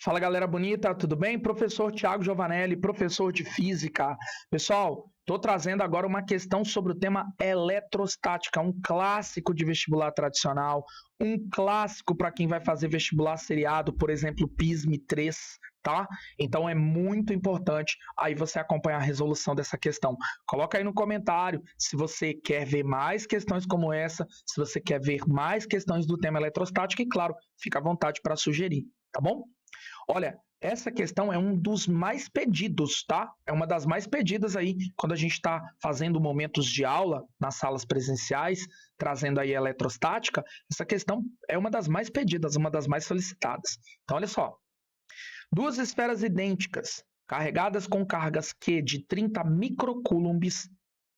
Fala galera bonita, tudo bem? Professor Thiago Giovanelli, professor de Física. Pessoal, estou trazendo agora uma questão sobre o tema eletrostática, um clássico de vestibular tradicional, um clássico para quem vai fazer vestibular seriado, por exemplo, PISME 3, tá? Então é muito importante aí você acompanhar a resolução dessa questão. Coloca aí no comentário se você quer ver mais questões como essa, se você quer ver mais questões do tema eletrostática e, claro, fica à vontade para sugerir, tá bom? Olha, essa questão é um dos mais pedidos, tá? É uma das mais pedidas aí quando a gente está fazendo momentos de aula nas salas presenciais, trazendo aí a eletrostática. Essa questão é uma das mais pedidas, uma das mais solicitadas. Então, olha só. Duas esferas idênticas, carregadas com cargas Q de 30 microcoulombs,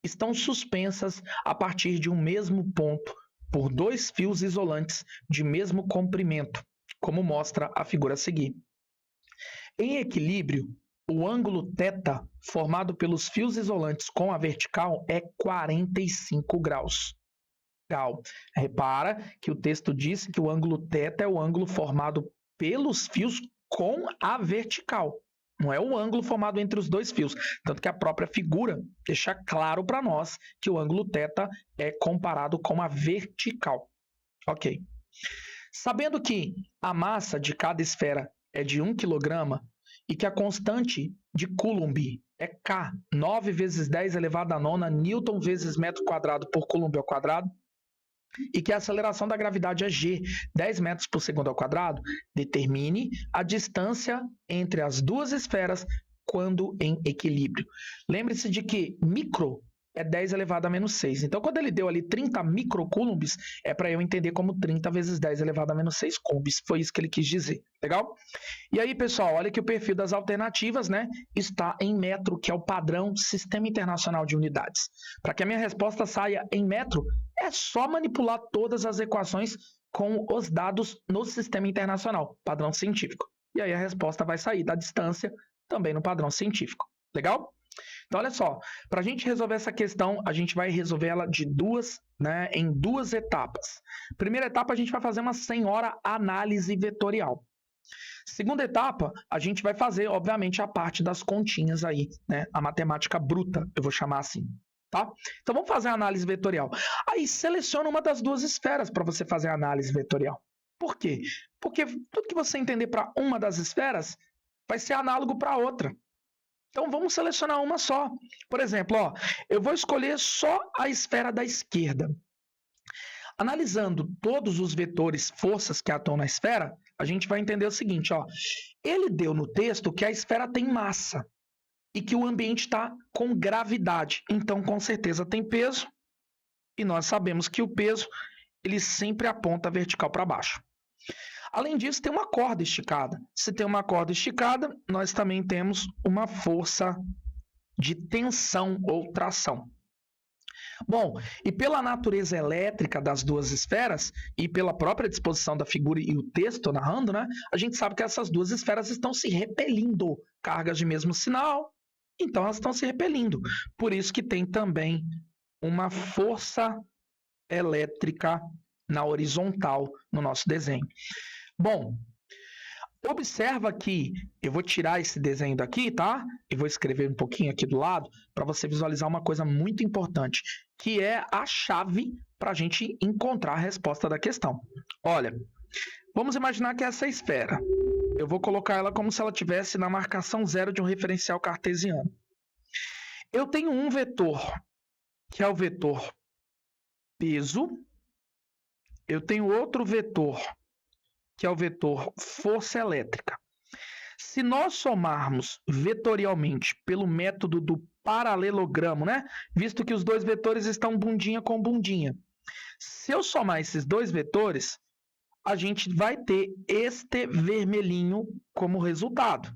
estão suspensas a partir de um mesmo ponto por dois fios isolantes de mesmo comprimento, como mostra a figura a seguir. Em equilíbrio, o ângulo θ formado pelos fios isolantes com a vertical é 45 graus. Legal. Repara que o texto diz que o ângulo θ é o ângulo formado pelos fios com a vertical. Não é o ângulo formado entre os dois fios. Tanto que a própria figura deixa claro para nós que o ângulo θ é comparado com a vertical. Ok. Sabendo que a massa de cada esfera é de 1 kg e que a constante de Coulomb é K, 9 vezes 10 elevado a nona newton vezes metro quadrado por Coulomb ao quadrado, e que a aceleração da gravidade é G, 10 metros por segundo ao quadrado, determine a distância entre as duas esferas quando em equilíbrio. Lembre-se de que micro é 10 elevado a menos 6. Então, quando ele deu ali 30 microcoulombs, é para eu entender como 30 vezes 10 elevado a menos 6 coulombs. Foi isso que ele quis dizer. Legal? E aí, pessoal, olha que o perfil das alternativas, né, está em metro, que é o padrão Sistema Internacional de Unidades. Para que a minha resposta saia em metro, é só manipular todas as equações com os dados no Sistema Internacional, padrão científico. E aí a resposta vai sair da distância também no padrão científico. Legal? Então, olha só, para a gente resolver essa questão, a gente vai resolver ela em duas etapas. Primeira etapa, a gente vai fazer uma senhora análise vetorial. Segunda etapa, a gente vai fazer, obviamente, a parte das continhas aí, né? A matemática bruta, eu vou chamar assim, tá? Então, vamos fazer a análise vetorial. Aí, seleciona uma das duas esferas para você fazer a análise vetorial. Por quê? Porque tudo que você entender para uma das esferas vai ser análogo para a outra. Então, vamos selecionar uma só. Por exemplo, ó, eu vou escolher só a esfera da esquerda. Analisando todos os vetores forças que atuam na esfera, a gente vai entender o seguinte, ó. Ele deu no texto que a esfera tem massa e que o ambiente está com gravidade. Então, com certeza, tem peso. E nós sabemos que o peso ele sempre aponta vertical para baixo. Além disso, tem uma corda esticada. Se tem uma corda esticada, nós também temos uma força de tensão ou tração. Bom, e pela natureza elétrica das duas esferas e pela própria disposição da figura e o texto narrando, né, a gente sabe que essas duas esferas estão se repelindo, cargas de mesmo sinal, então elas estão se repelindo. Por isso que tem também uma força elétrica na horizontal no nosso desenho. Bom, observa que eu vou tirar esse desenho daqui, tá? E vou escrever um pouquinho aqui do lado para você visualizar uma coisa muito importante, que é a chave para a gente encontrar a resposta da questão. Olha, vamos imaginar que essa é a esfera. Eu vou colocar ela como se ela estivesse na marcação zero de um referencial cartesiano. Eu tenho um vetor, que é o vetor peso. Eu tenho outro vetor, que é o vetor força elétrica. Se nós somarmos vetorialmente pelo método do paralelogramo, né? Visto que os dois vetores estão bundinha com bundinha. Se eu somar esses dois vetores, a gente vai ter este vermelhinho como resultado.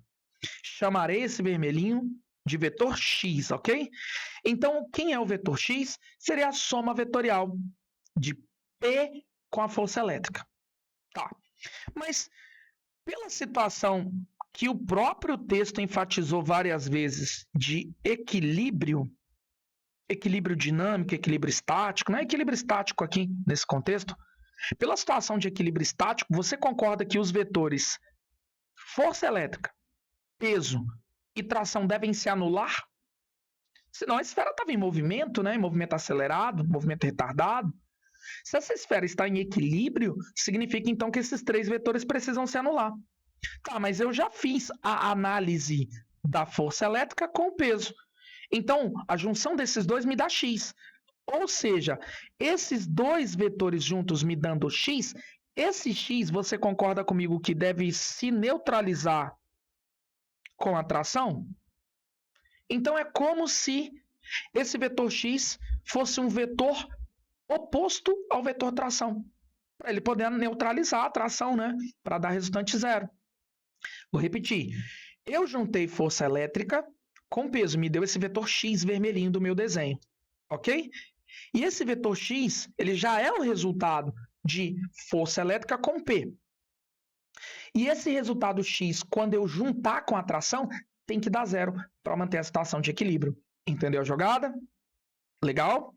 Chamarei esse vermelhinho de vetor x, ok? Então, quem é o vetor x? Seria a soma vetorial de P com a força elétrica. Tá. Mas, pela situação que o próprio texto enfatizou várias vezes de equilíbrio dinâmico, equilíbrio estático, não é equilíbrio estático aqui nesse contexto, pela situação de equilíbrio estático, você concorda que os vetores Força elétrica, peso e tração devem se anular? Senão a esfera estava em movimento, né? Em movimento acelerado, movimento retardado. Se essa esfera está em equilíbrio, significa então que esses três vetores precisam se anular. Tá, mas eu já fiz a análise da força elétrica com o peso. Então, a junção desses dois me dá x. Ou seja, esses dois vetores juntos me dando x, esse x, você concorda comigo que deve se neutralizar com a tração? Então, é como se esse vetor x fosse um vetor oposto ao vetor tração, para ele poder neutralizar a tração, né? Para dar resultante zero. Vou repetir. Eu juntei força elétrica com peso, me deu esse vetor x vermelhinho do meu desenho, ok? E esse vetor x, ele já é o resultado de força elétrica com P. E esse resultado x, quando eu juntar com a tração, tem que dar zero para manter a situação de equilíbrio. Entendeu a jogada? Legal?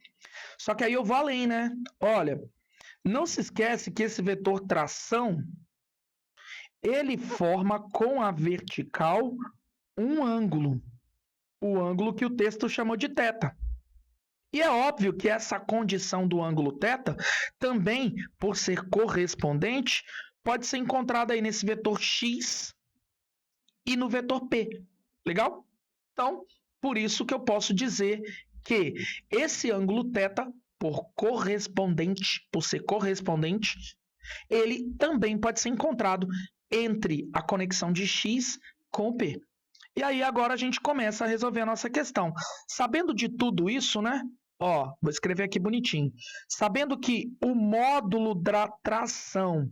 Só que aí eu vou além, né? Olha, não se esquece que esse vetor tração, ele forma com a vertical um ângulo. O ângulo que o texto chamou de θ. E é óbvio que essa condição do ângulo θ, também, por ser correspondente, pode ser encontrada aí nesse vetor x e no vetor p. Legal? Então, por isso que eu posso dizer que esse ângulo θ, por ser correspondente, ele também pode ser encontrado entre a conexão de x com o p. E aí agora a gente começa a resolver a nossa questão. Sabendo de tudo isso, né? Ó, vou escrever aqui bonitinho. Sabendo que o módulo da tração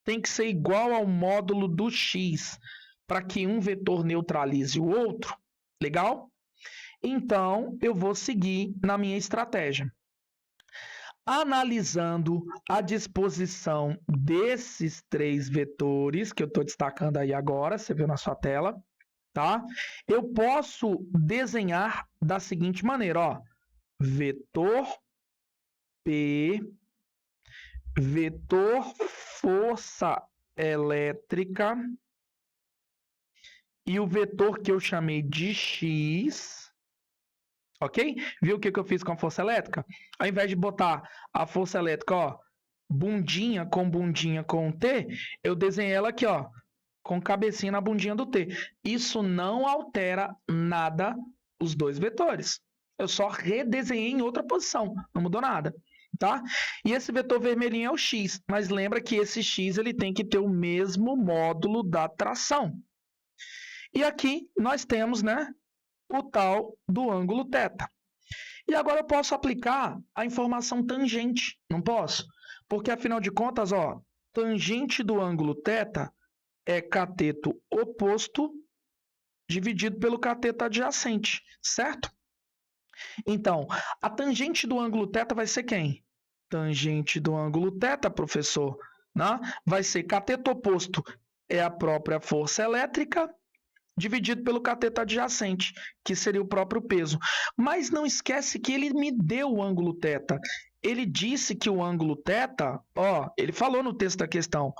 tem que ser igual ao módulo do x para que um vetor neutralize o outro, legal? Então, eu vou seguir na minha estratégia. Analisando a disposição desses três vetores, que eu estou destacando aí agora, você viu na sua tela, tá? Eu posso desenhar da seguinte maneira, ó. Vetor P, vetor força elétrica e o vetor que eu chamei de x, ok? Viu o que eu fiz com a força elétrica? Ao invés de botar a força elétrica, ó, bundinha com T, eu desenhei ela aqui, ó, com cabecinha na bundinha do T. Isso não altera nada os dois vetores. Eu só redesenhei em outra posição, não mudou nada, tá? E esse vetor vermelhinho é o x, mas lembra que esse x ele tem que ter o mesmo módulo da tração. E aqui nós temos, né, o tal do ângulo θ. E agora eu posso aplicar a informação tangente, não posso? Porque afinal de contas, ó, tangente do ângulo θ é cateto oposto dividido pelo cateto adjacente, certo? Então, a tangente do ângulo θ vai ser quem? Tangente do ângulo θ, professor, né? Vai ser cateto oposto, é a própria força elétrica, dividido pelo cateto adjacente, que seria o próprio peso. Mas não esquece que ele me deu o ângulo θ. Ele disse que o ângulo θ, ó, ele falou no texto da questão,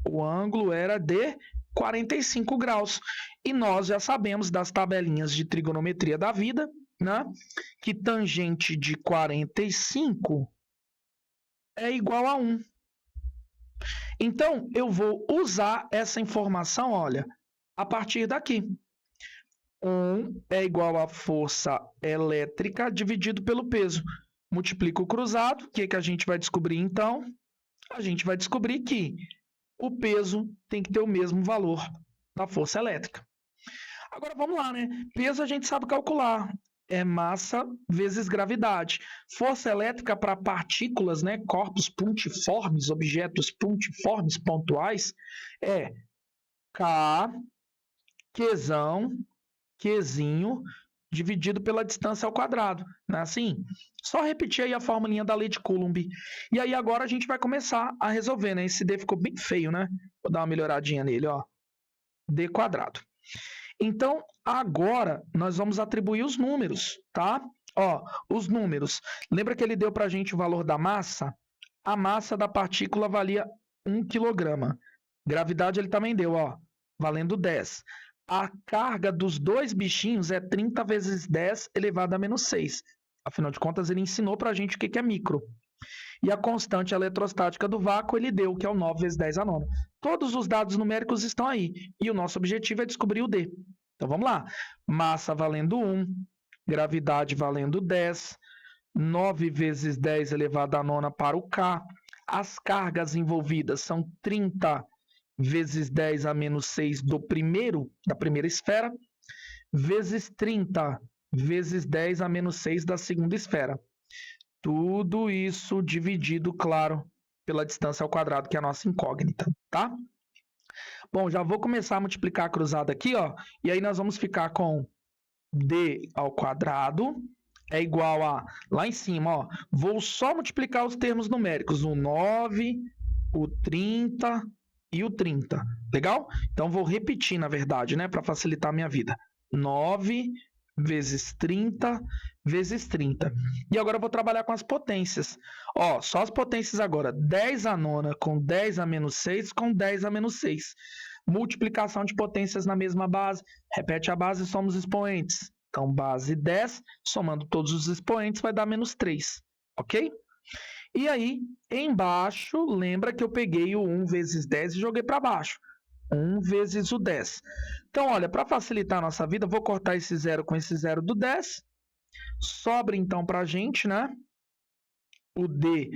o ângulo era de 45 graus. E nós já sabemos das tabelinhas de trigonometria da vida, né, que tangente de 45 é igual a 1. Então, eu vou usar essa informação, olha, a partir daqui. 1 é igual a força elétrica dividido pelo peso. Multiplica o cruzado. O que a gente vai descobrir, então? A gente vai descobrir que o peso tem que ter o mesmo valor da força elétrica. Agora, vamos lá, né? Peso a gente sabe calcular. É massa vezes gravidade. Força elétrica para partículas, né? Corpos pontiformes, objetos pontiformes pontuais, é K, Qzão, Qzinho, dividido pela distância ao quadrado. Não é assim? Só repetir aí a formulinha da lei de Coulomb. E aí agora a gente vai começar a resolver, né? Esse D ficou bem feio, né? Vou dar uma melhoradinha nele, ó. D quadrado. Então, agora nós vamos atribuir os números, tá? Ó, os números. Lembra que ele deu pra gente o valor da massa? A massa da partícula valia 1 kg. Gravidade ele também deu, ó. valendo 10. A carga dos dois bichinhos é 30 vezes 10 elevado a menos 6. Afinal de contas, ele ensinou para a gente o que é micro. E a constante eletrostática do vácuo ele deu, que é o 9 vezes 10 a nona. Todos os dados numéricos estão aí. E o nosso objetivo é descobrir o D. Então vamos lá. Massa valendo 1, gravidade valendo 10, 9 vezes 10 elevado a nona para o K. As cargas envolvidas são 30 vezes 10 a menos 6 da primeira esfera, vezes 30 vezes 10 a menos 6 da segunda esfera. Tudo isso dividido, claro, pela distância ao quadrado, que é a nossa incógnita, tá? Bom, já vou começar a multiplicar a cruzada aqui, ó. E aí nós vamos ficar com d ao quadrado é igual a, lá em cima, ó. Vou só multiplicar os termos numéricos, o 9, o 30 e o 30. Legal? Então, vou repetir, na verdade, né? Para facilitar a minha vida. 9 vezes 30 vezes 30. E agora eu vou trabalhar com as potências. Ó, só as potências agora. 10 a nona com 10 a menos 6 com 10 a menos 6. Multiplicação de potências na mesma base. Repete a base e soma os expoentes. Então, base 10, somando todos os expoentes, vai dar menos 3. Ok? E aí, embaixo, lembra que eu peguei o 1 vezes 10 e joguei para baixo. 1 vezes o 10. Então, olha, para facilitar a nossa vida, vou cortar esse zero com esse zero do 10. Sobra, então, para a gente, né? O d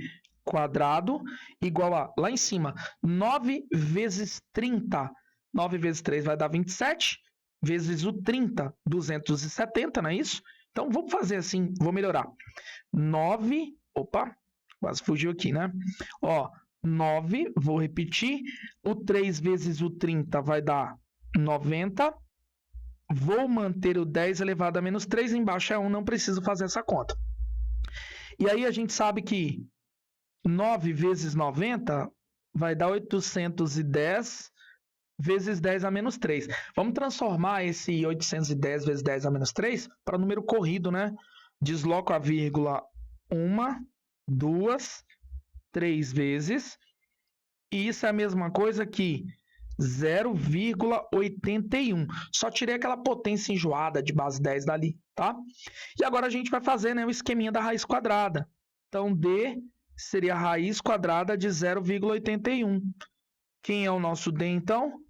quadrado igual a, lá em cima, 9 vezes 30. 9 vezes 3 vai dar 27. Vezes o 30, 270, não é isso? Então, vamos fazer assim, vou melhorar. 9, opa, quase fugiu aqui, né? Ó, 9, vou repetir, o 3 vezes o 30 vai dar 90, vou manter o 10 elevado a menos 3, embaixo é 1, não preciso fazer essa conta. E aí a gente sabe que 9 vezes 90 vai dar 810 vezes 10 a menos 3. Vamos transformar esse 810 vezes 10 a menos 3 para número corrido, né? Desloco a vírgula 1, 2, 3 vezes. E isso é a mesma coisa que 0,81. Só tirei aquela potência enjoada de base 10 dali, tá? E agora a gente vai fazer, né, o esqueminha da raiz quadrada. Então, D seria a raiz quadrada de 0,81. Quem é o nosso D, então?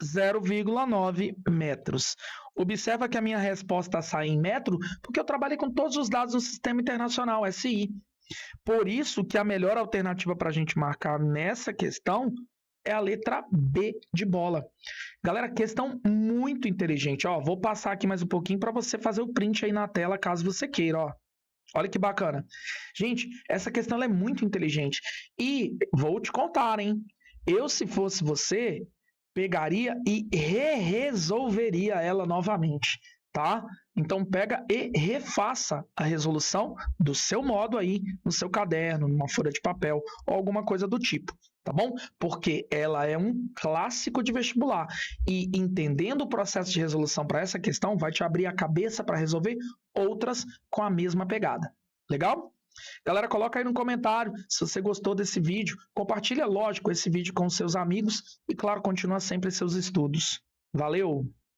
0,9 metros. Observa que a minha resposta sai em metro, porque eu trabalhei com todos os dados do Sistema Internacional, SI. Por isso que a melhor alternativa para a gente marcar nessa questão é a letra B de bola. Galera, questão muito inteligente. Ó, vou passar aqui mais um pouquinho para você fazer o print aí na tela, caso você queira. Ó. Olha que bacana. Gente, essa questão ela é muito inteligente. E vou te contar, hein? Eu, se fosse você, pegaria e resolveria ela novamente, tá? Então, pega e refaça a resolução do seu modo aí, no seu caderno, numa folha de papel ou alguma coisa do tipo, tá bom? Porque ela é um clássico de vestibular e entendendo o processo de resolução para essa questão vai te abrir a cabeça para resolver outras com a mesma pegada. Legal? Galera, coloca aí no comentário se você gostou desse vídeo. Compartilha, lógico, esse vídeo com seus amigos e, claro, continua sempre seus estudos. Valeu!